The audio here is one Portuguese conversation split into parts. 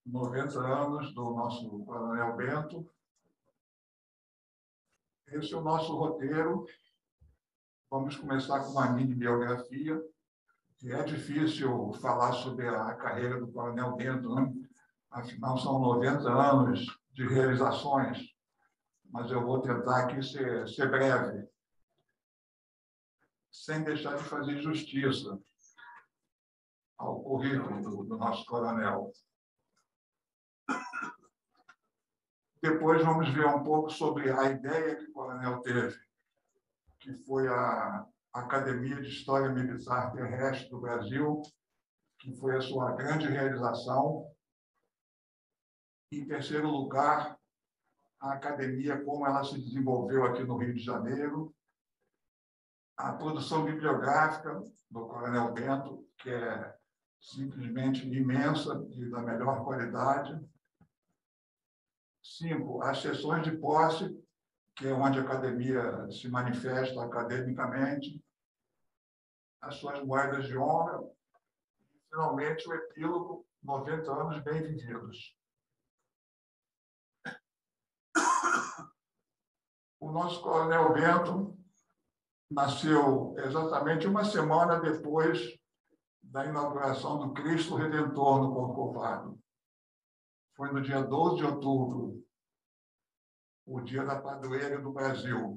90 anos do nosso Coronel Bento. Esse é o nosso roteiro. Vamos começar com uma mini biografia. É difícil falar sobre a carreira do Coronel Bento, né? Afinal, são 90 anos de realizações, mas eu vou tentar aqui ser breve, sem deixar de fazer justiça ao currículo do nosso coronel. Depois vamos ver um pouco sobre a ideia que o coronel teve, que foi a Academia de História Militar Terrestre do Brasil, que foi a sua grande realização. Em terceiro lugar, a academia, como ela se desenvolveu aqui no Rio de Janeiro, a produção bibliográfica do Coronel Bento, que é simplesmente imensa e da melhor qualidade. 5, as sessões de posse, que é onde a academia se manifesta academicamente, as suas moedas de honra, e, finalmente, o epílogo, 90 anos bem vividos. O nosso Coronel Bento nasceu exatamente uma semana depois da inauguração do Cristo Redentor no Corcovado. Foi no dia 12 de outubro, o dia da padroeira do Brasil,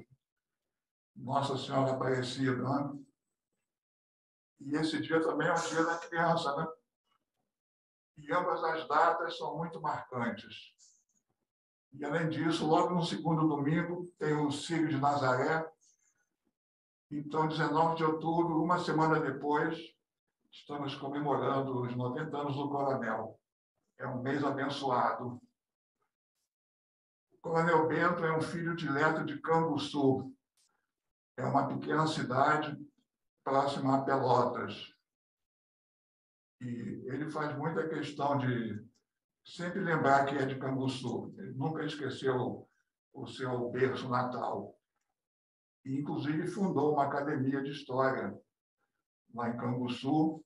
Nossa Senhora Aparecida, né? E esse dia também é o dia da criança, né? E ambas as datas são muito marcantes. E, além disso, logo no segundo domingo, tem o Círio de Nazaré. Então, 19 de outubro, uma semana depois, estamos comemorando os 90 anos do Coronel. É um mês abençoado. O Coronel Bento é um filho dileto de Canguçu. É uma pequena cidade próxima a Pelotas. E ele faz muita questão de sempre lembrar que é de Canguçu. Ele nunca esqueceu o seu berço natal. E, inclusive, fundou uma academia de história lá em Canguçu.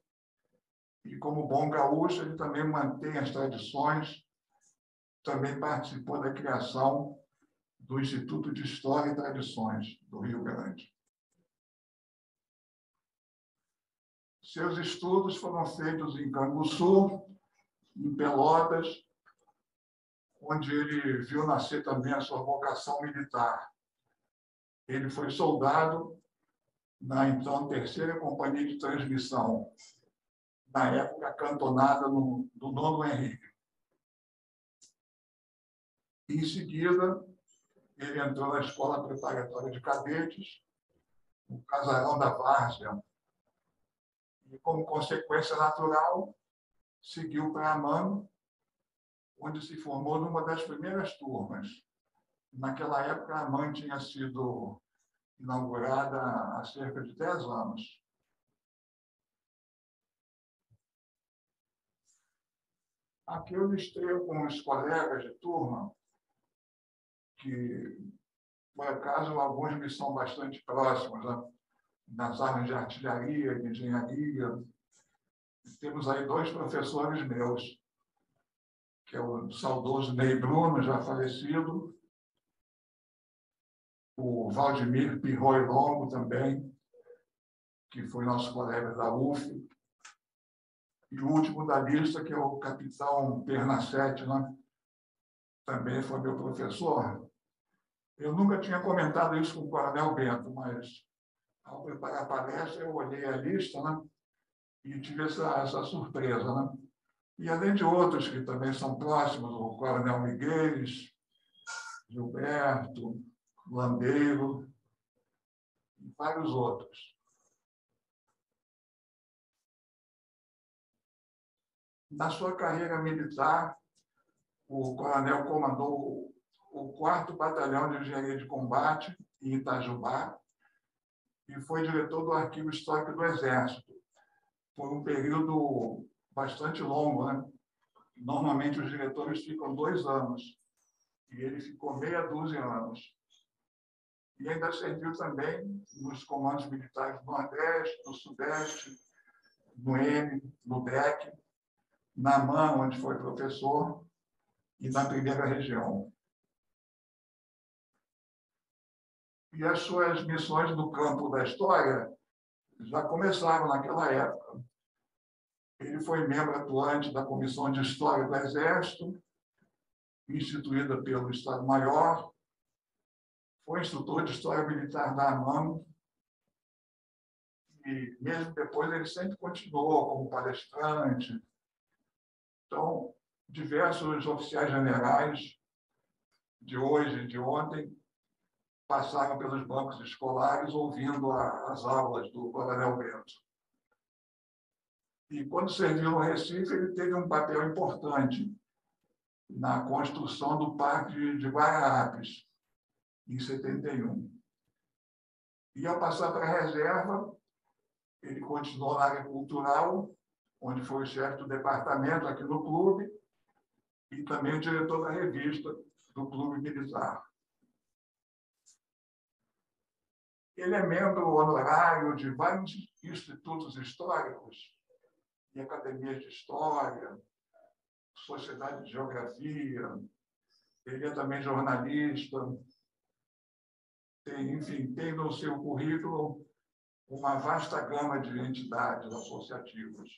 E, como bom gaúcho, ele também mantém as tradições, também participou da criação do Instituto de História e Tradições do Rio Grande. Seus estudos foram feitos em Canguçu, em Pelotas, onde ele viu nascer também a sua vocação militar. Ele foi soldado na, então, 3ª Companhia de Transmissão, na época cantonada do 9º Henrique. Em seguida, ele entrou na Escola Preparatória de Cadetes, no Casarão da Várzea, e, como consequência natural, seguiu para Amano, onde se formou numa das primeiras turmas. Naquela época, a AMAN tinha sido inaugurada há cerca de 10 anos. Aqui eu listei com os colegas de turma, que, por acaso, alguns me são bastante próximos, né? Nas áreas de artilharia, de engenharia. Temos aí 2 professores meus, que é o saudoso Ney Bruno, já falecido, o Valdemir Pirroi Longo também, que foi nosso colega da UF, e o último da lista, que é o capitão Pernacete, né? Também foi meu professor. Eu nunca tinha comentado isso com o Coronel Bento, mas, ao preparar a palestra, eu olhei a lista, né? E tive essa surpresa, né? E, além de outros que também são próximos, o Coronel Miguel, Gilberto, Landeiro e vários outros. Na sua carreira militar, o coronel comandou o 4º Batalhão de Engenharia de Combate, em Itajubá, e foi diretor do Arquivo Histórico do Exército, por um período bastante longo, né? Normalmente, os diretores ficam 2 anos, e ele ficou meia dúzia anos. E ainda serviu também nos comandos militares do Nordeste, do Sudeste, no M, no DEC, na AMAN, onde foi professor, e na primeira região. E as suas missões no campo da história já começaram naquela época. Ele foi membro atuante da Comissão de História do Exército, instituída pelo Estado-Maior, foi instrutor de História Militar da AMAN, e mesmo depois ele sempre continuou como palestrante. Então, diversos oficiais generais de hoje e de ontem passaram pelos bancos escolares ouvindo as aulas do Coronel Bento. E quando serviu no Recife, ele teve um papel importante na construção do Parque de Guararapes, em 71. E ao passar para a reserva, ele continuou na área cultural, onde foi o chefe do departamento aqui no clube, e também o diretor da revista do Clube Militar. Ele é membro honorário de vários institutos históricos e academias de história, sociedade de geografia. Ele é também jornalista. Tem no seu currículo uma vasta gama de entidades associativas.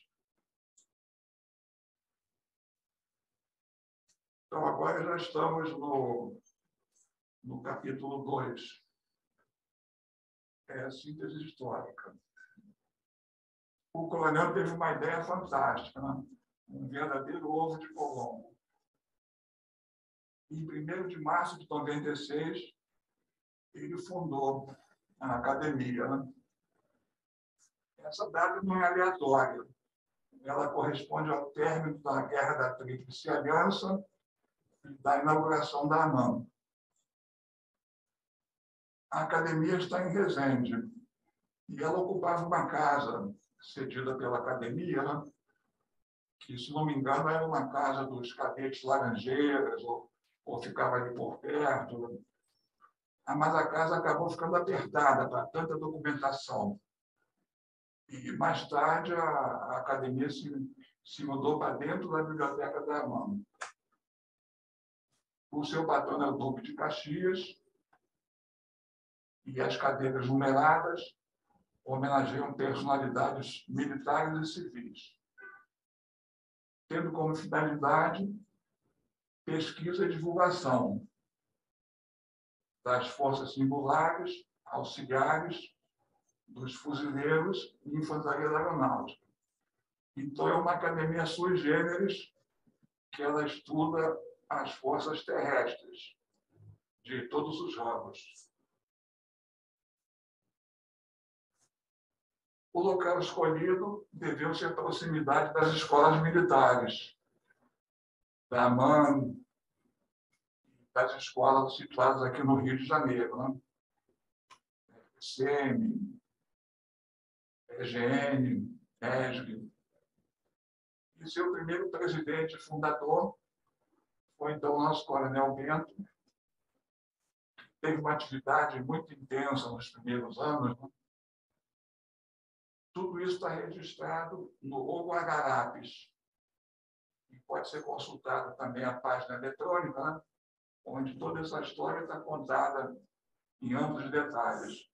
Então, agora já estamos no capítulo 2. É a síntese histórica. O coronel teve uma ideia fantástica, né? Um verdadeiro ovo de Colombo. Em 1º de março de 96, ele fundou a academia. Né? Essa data não é aleatória. Ela corresponde ao término da Guerra da Tríplice Aliança e da inauguração da AMAN. A academia está em Resende, e ela ocupava uma casa cedida pela academia, né? Que, se não me engano, era uma casa dos cadetes Laranjeiras, ou ficava ali por perto. Mas a casa acabou ficando apertada para tanta documentação. E, mais tarde, a academia se mudou para dentro da biblioteca da AMAN. O seu patrono é o Duque de Caxias, e as cadeiras numeradas homenageiam personalidades militares e civis, tendo como finalidade pesquisa e divulgação das forças singulares, auxiliares, dos fuzileiros e infantaria aeronáutica. Então, é uma academia sui generis que ela estuda as forças terrestres de todos os ramos. O local escolhido deveu-se à proximidade das escolas militares, da AMAN, das escolas situadas aqui no Rio de Janeiro, né? SEMI, EGN, ESG. E seu primeiro presidente fundador foi, então, o nosso Coronel Bento. Teve uma atividade muito intensa nos primeiros anos, né? Tudo isso está registrado no O Guararapes. E pode ser consultado também a página eletrônica, né? Onde toda essa história está contada em amplos detalhes.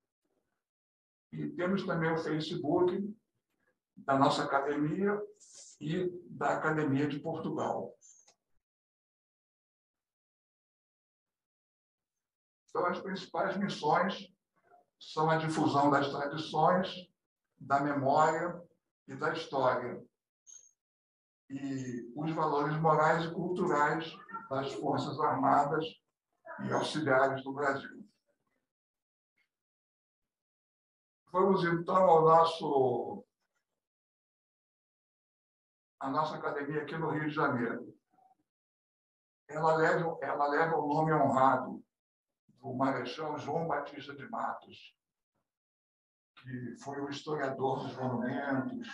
E temos também o Facebook da nossa academia e da Academia de Portugal. Então, as principais missões são a difusão das tradições, da memória e da história, e os valores morais e culturais das Forças Armadas e Auxiliares do Brasil. Vamos, então, à nossa academia aqui no Rio de Janeiro. Ela leva o nome honrado do Marechal João Batista de Matos, que foi o historiador dos monumentos,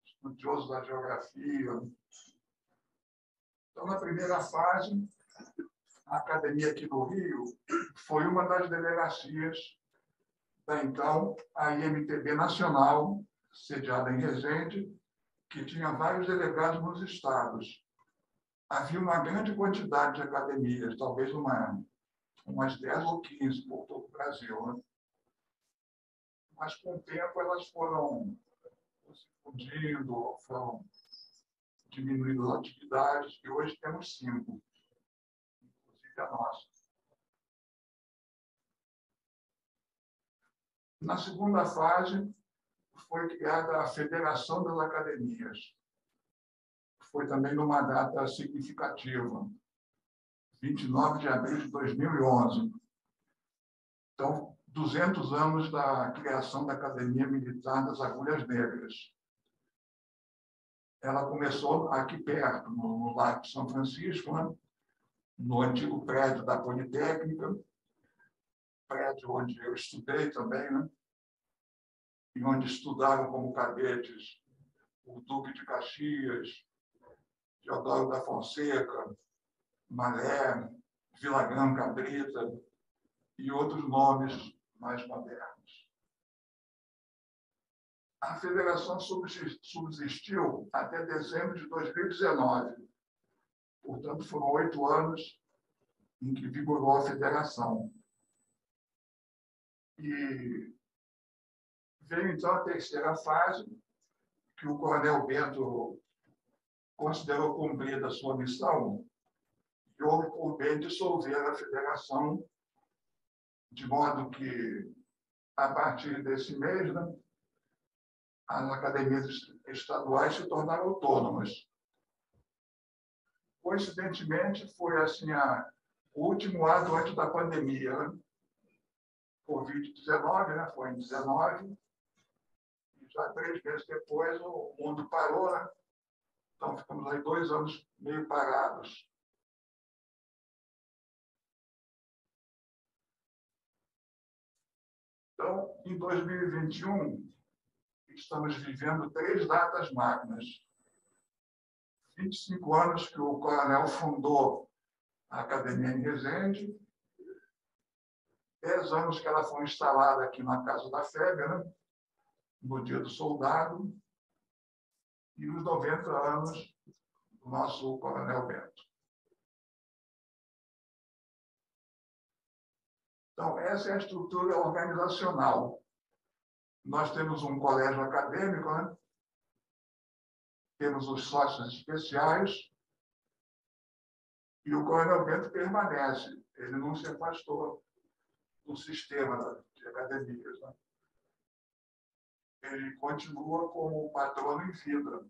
estudioso da geografia. Então, na primeira fase, a academia aqui no Rio foi uma das delegacias da, então, a IMTB Nacional, sediada em Resende, que tinha vários delegados nos estados. Havia uma grande quantidade de academias, talvez umas 10 ou 15 por todo o Brasil. Né? Mas, com o tempo, elas foram se fundindo, foram diminuindo as atividades, e hoje temos 5, inclusive a nossa. Na segunda fase, foi criada a Federação das Academias. Foi também numa data significativa, 29 de abril de 2011. Então, 200 anos da criação da Academia Militar das Agulhas Negras. Ela começou aqui perto, no Largo São Francisco, né? No antigo prédio da Politécnica, prédio onde eu estudei também, né? E onde estudaram como cadetes o Duque de Caxias, Deodoro da Fonseca, Maré, Vilagrã Cabrita e outros nomes mais modernos. A federação subsistiu até dezembro de 2019. Portanto, foram 8 anos em que vigorou a federação. E veio, então, a terceira fase, que o Coronel Bento considerou cumprida a sua missão e houve por bem dissolver a federação, de modo que, a partir desse mês, né, as academias estaduais se tornaram autônomas. Coincidentemente, foi assim o último ato antes da pandemia, né? Covid-19, né? Foi em 19, e já 3 meses depois o mundo parou, né? Então ficamos aí 2 anos meio parados. Então, em 2021, estamos vivendo 3 datas magnas. 25 anos que o Coronel fundou a Academia em Resende, 10 anos que ela foi instalada aqui na Casa da FEB, né? No Dia do Soldado, e os 90 anos do nosso Coronel Bento. Então, essa é a estrutura organizacional. Nós temos um colégio acadêmico, né? Temos os sócios especiais, e o Coronel Bento permanece. Ele não se afastou do sistema de academias. Né? Ele continua como patrono em vida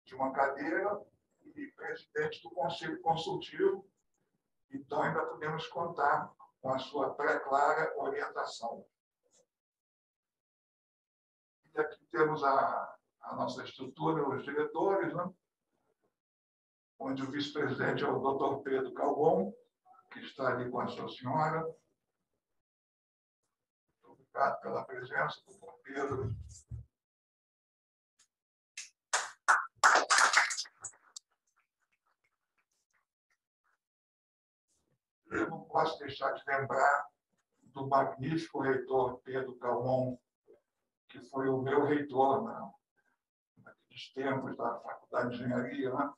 de uma cadeira e presidente do Conselho Consultivo, então ainda podemos contar com a sua pré-clara orientação. E aqui temos a nossa estrutura, os diretores, né? Onde o vice-presidente é o Dr. Pedro Calbon, que está ali com a sua senhora. Muito obrigado pela presença, Dr. Pedro. Eu não posso deixar de lembrar do magnífico reitor Pedro Calmon, que foi o meu reitor naqueles tempos da Faculdade de Engenharia. Né?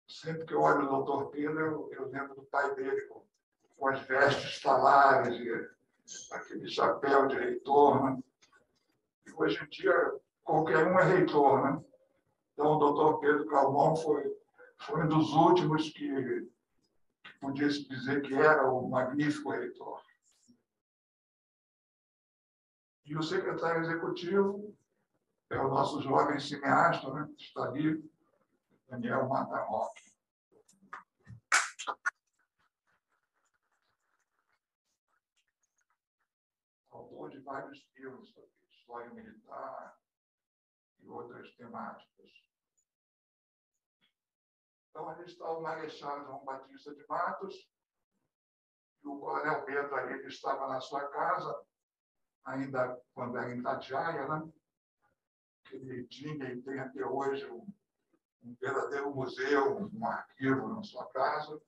Sempre que eu olho o doutor Pedro, eu lembro do pai dele, com as vestes talares e aquele chapéu de reitor. Né? E hoje em dia, qualquer um é reitor. Né? Então, o doutor Pedro Calmon foi um dos últimos que podia-se dizer que era o magnífico reitor. E o secretário executivo é o nosso jovem cineasta, né, que está ali, Daniel Matarroque. Autor de vários filmes sobre história militar e outras temáticas. Então, ali está o Marechal João Batista de Matos, e o Coronel Pedro ali, ele estava na sua casa, ainda quando era em Itatiaia, né? Que ele tinha e tem até hoje um verdadeiro museu, um arquivo na sua casa.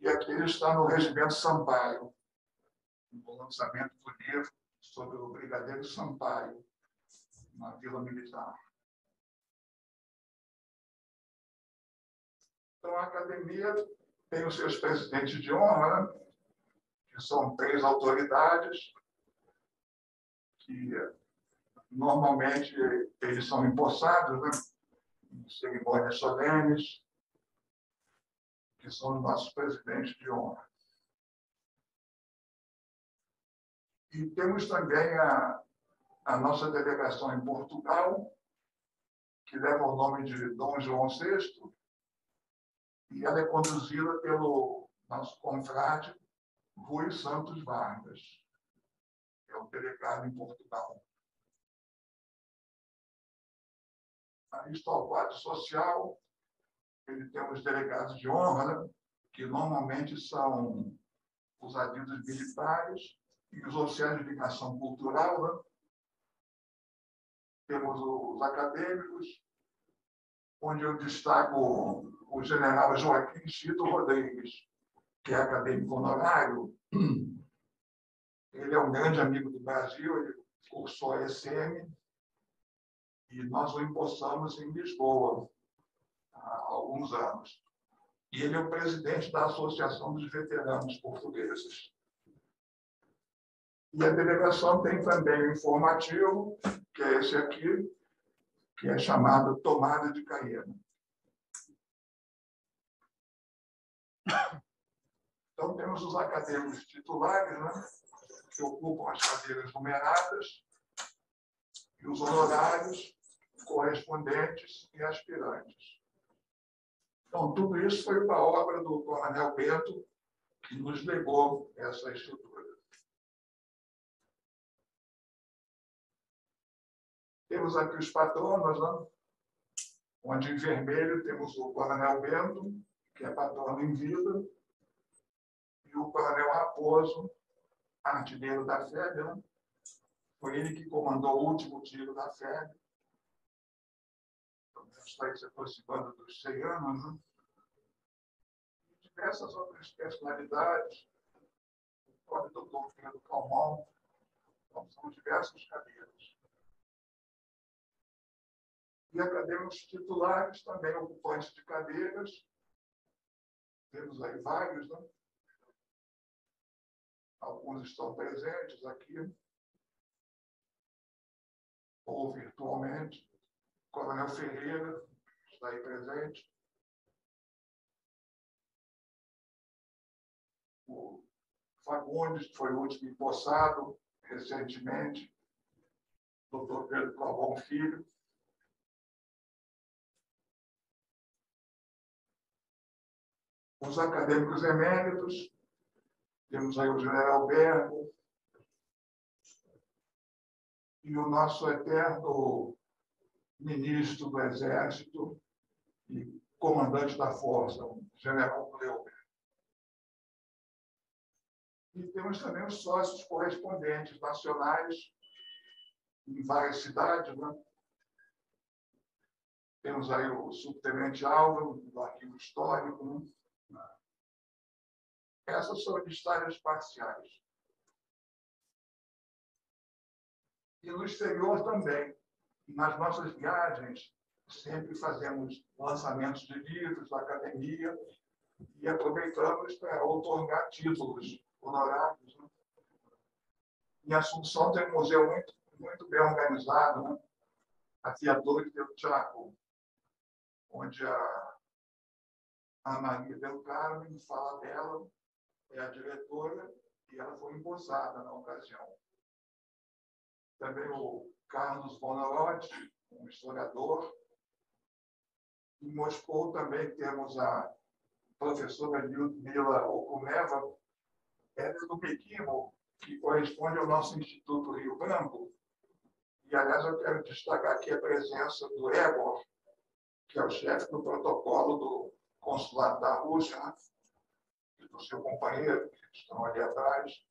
E aqui ele está no Regimento Sampaio, no lançamento do livro sobre o Brigadeiro Sampaio, na Vila Militar. Então, a academia tem os seus presidentes de honra, né? Que são 3 autoridades, que normalmente eles são empossados, né? Em cerimônias solenes, que são os nossos presidentes de honra. E temos também a nossa delegação em Portugal, que leva o nome de Dom João VI, e ela é conduzida pelo nosso confrade Rui Santos Vargas, que é o delegado em Portugal. Aí está o quadro social, ele tem os delegados de honra, né? Que normalmente são os adidos militares e os oficiais de ligação cultural, né? Temos os acadêmicos, onde eu destaco o general Joaquim Chito Rodrigues, que é acadêmico honorário. Ele é um grande amigo do Brasil, ele cursou a ECM, e nós o empossamos em Lisboa há alguns anos. E ele é o presidente da Associação dos Veteranos Portugueses. E a delegação tem também o informativo, que é esse aqui, que é chamado Tomada de Caiena. Então, temos os acadêmicos titulares, né, que ocupam as cadeiras numeradas, e os honorários, correspondentes e aspirantes. Então, tudo isso foi uma obra do Coronel Bento, que nos legou essa estrutura. Temos aqui os patronos, né? Onde em vermelho temos o Coronel Bento, que é patrono em vida, e o Coronel Raposo, artilheiro da FEB, né? Foi ele que comandou o último tiro da FEB. Então, está se aproximando dos 100 anos, né? E diversas outras personalidades, o próprio doutor Pedro Calmon, então, são diversas cadeiras. E acadêmicos titulares, também ocupantes de cadeiras. Temos aí vários, né? Alguns estão presentes aqui, ou virtualmente. Coronel Ferreira está aí presente. O Fagundes, que foi o último empossado recentemente. Doutor Pedro Calvão Filho. Os acadêmicos eméritos, temos aí o general Bergo e o nosso eterno ministro do Exército e comandante da Força, o general Cleuber. E temos também os sócios correspondentes nacionais em várias cidades, né? Temos aí o subtenente Álvaro, do Arquivo Histórico, né? Essas são listagens parciais. E no exterior também. Nas nossas viagens, sempre fazemos lançamentos de livros da academia e aproveitamos para outorgar títulos honorários, né? Em Assunção tem um museu muito bem organizado, né? Aqui a Torre do Teatro, onde a Maria del Carmen fala dela, é a diretora, e ela foi empossada na ocasião. Também o Carlos Bonarotti, um historiador. Em Moscou também temos a professora Lyudmila Okumeva, ela é do Pequimo, que corresponde ao nosso Instituto Rio Branco. E, aliás, eu quero destacar aqui a presença do Egor, que é o chefe do protocolo do consulado da Rússia, né? E do seu companheiro, que estão ali atrás.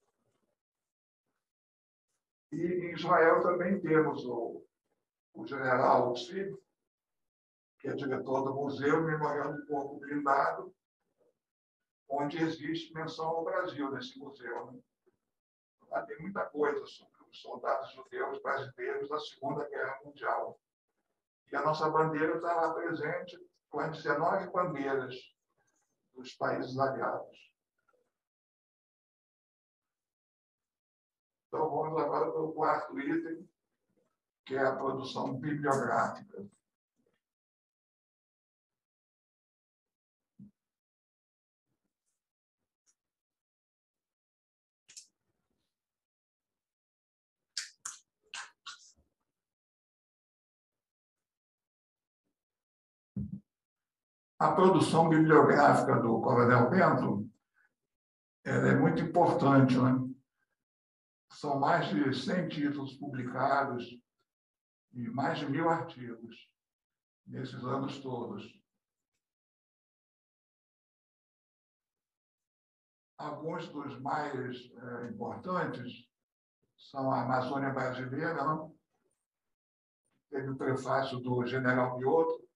E em Israel também temos o general Tzvi, que é diretor do Museu Memorial do Corpo Blindado, onde existe menção ao Brasil nesse museu, né? Lá tem muita coisa sobre os soldados judeus brasileiros da Segunda Guerra Mundial. E a nossa bandeira está lá presente com as 19 bandeiras dos países aliados. Então, vamos agora para o quarto item, que é a produção bibliográfica. A produção bibliográfica do Coronel Bento ela é muito importante, né? São mais de 100 títulos publicados e mais de 1000 artigos nesses anos todos. Alguns dos mais importantes são a Amazônia Brasileira, né? Teve o prefácio do general Mioto,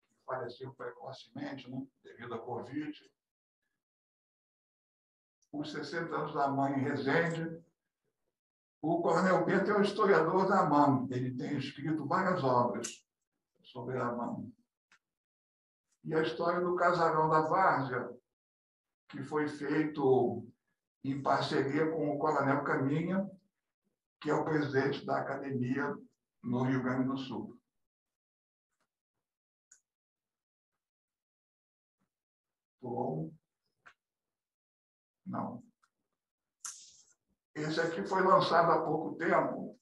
que faleceu precocemente, né? Devido à Covid. Os 60 anos da mãe em Resende. O Coronel Bento é o historiador da AMAN. Ele tem escrito várias obras sobre a AMAN. E a história do Casarão da Várzea, que foi feito em parceria com o Coronel Caminha, que é o presidente da academia no Rio Grande do Sul. Bom, não. Esse aqui foi lançado há pouco tempo,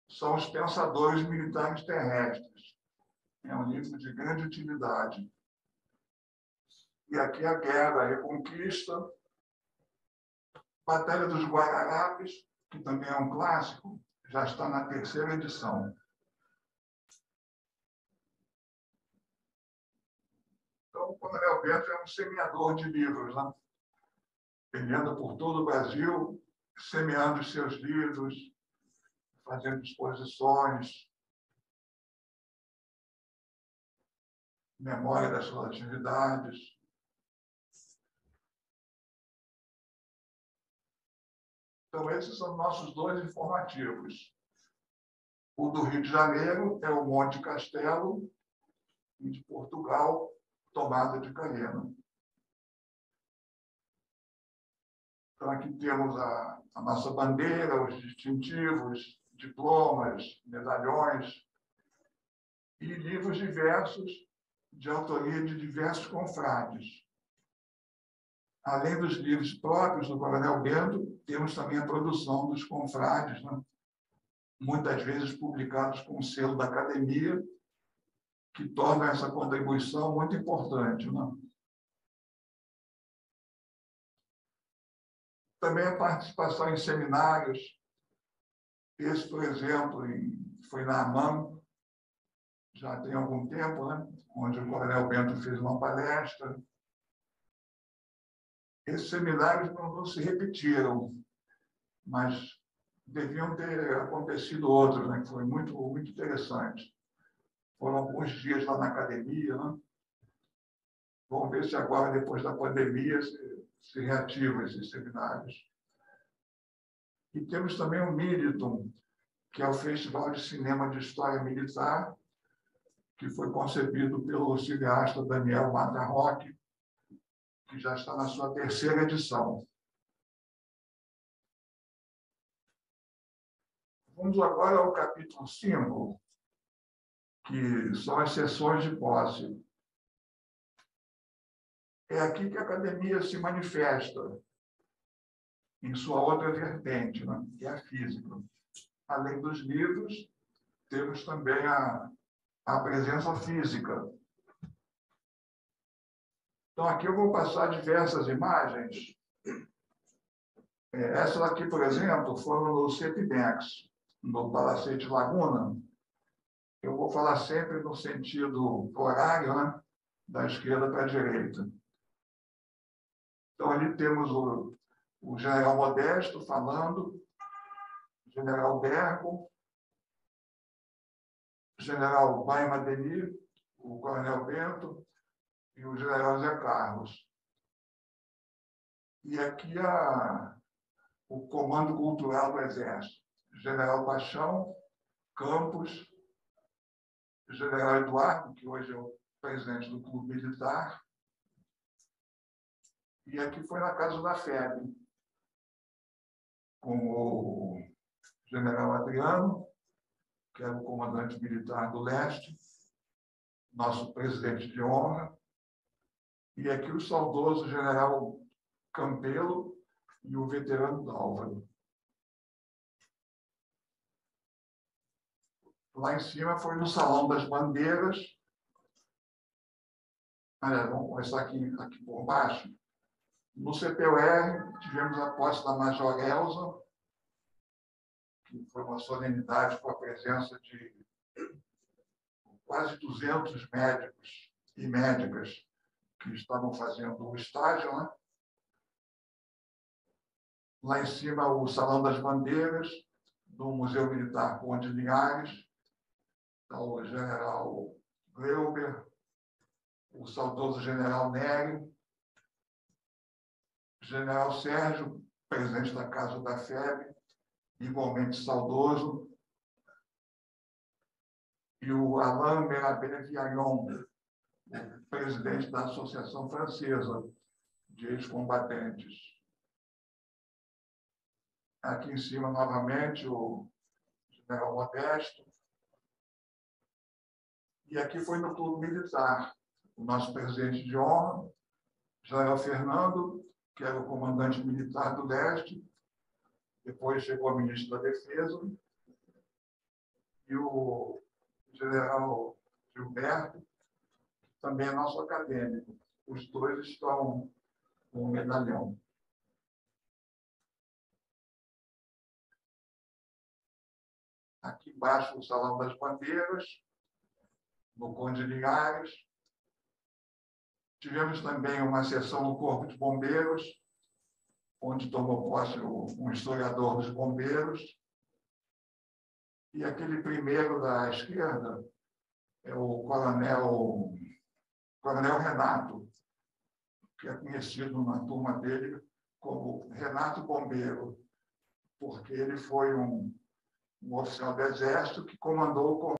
são os Pensadores Militares Terrestres. É um livro de grande utilidade. E aqui a Guerra, a Reconquista, Batalha dos Guararapes, que também é um clássico, já está na 3ª edição. Então, o Coronel Bento é um semeador de livros, né? Ele anda por todo o Brasil, semeando os seus livros, fazendo exposições, memória das suas atividades. Então, esses são nossos 2 informativos. O do Rio de Janeiro é o Monte Castelo, e de Portugal, Tomada de Canhena. Então, aqui temos a nossa bandeira, os distintivos, diplomas, medalhões e livros diversos de autoria de diversos confrades. Além dos livros próprios do Coronel Bento, temos também a produção dos confrades, né? Muitas vezes publicados com o selo da academia, que torna essa contribuição muito importante, né? Também a participação em seminários. Esse, por exemplo, foi na AMAN, já tem algum tempo, né? Onde o Coronel Bento fez uma palestra. Esses seminários não se repetiram, mas deviam ter acontecido outros, né? Que foi muito, muito interessante. Foram alguns dias lá na academia, né? Vamos ver se agora, depois da pandemia, se reativam esses seminários. E temos também o Militum, que é o Festival de Cinema de História Militar, que foi concebido pelo cineasta Daniel Matarroque, que já está na sua 3ª edição. Vamos agora ao capítulo 5, que são as sessões de posse. É aqui que a academia se manifesta em sua outra vertente, né? Que é a física. Além dos livros, temos também a presença física. Então, aqui eu vou passar diversas imagens. Essas aqui, por exemplo, foram no CEPIMEX, no Palacete Laguna. Eu vou falar sempre no sentido horário, né? Da esquerda para a direita. Então, ali temos o general Modesto falando, o general Bergo, o general Baima Denis, o coronel Bento e o general Zé Carlos. E aqui o Comando Cultural do Exército. General Paixão, Campos, General Eduardo, que hoje é o presidente do Clube Militar, e aqui foi na casa da FEB, com o General Adriano, que era o comandante militar do Leste, nosso presidente de honra, e aqui o saudoso General Campelo e o veterano Álvaro. Lá em cima foi no Salão das Bandeiras. Vamos começar aqui por baixo. No CPUR, tivemos a posse da Major Elza, que foi uma solenidade com a presença de quase 200 médicos e médicas que estavam fazendo o estágio, né? Lá em cima, o Salão das Bandeiras, do Museu Militar Conde Linhares, o general Gleuber, o saudoso general Nery, o general Sérgio, presidente da Casa da FEB, igualmente saudoso, e o Alain Merabé-Viallon, o presidente da Associação Francesa de Ex-Combatentes. Aqui em cima, novamente, o general Modesto. E aqui foi no Clube Militar, o nosso presidente de honra, general Fernando, que era o comandante militar do Leste, depois chegou a ministro da Defesa, e o general Gilberto, que também é nosso acadêmico. Os dois estão com o medalhão. Aqui embaixo, o Salão das Bandeiras, no Conde Linhares. Tivemos também uma sessão no Corpo de Bombeiros, onde tomou posse um historiador dos bombeiros. E aquele primeiro da esquerda é o coronel Renato, que é conhecido na turma dele como Renato Bombeiro, porque ele foi um oficial do Exército que comandou o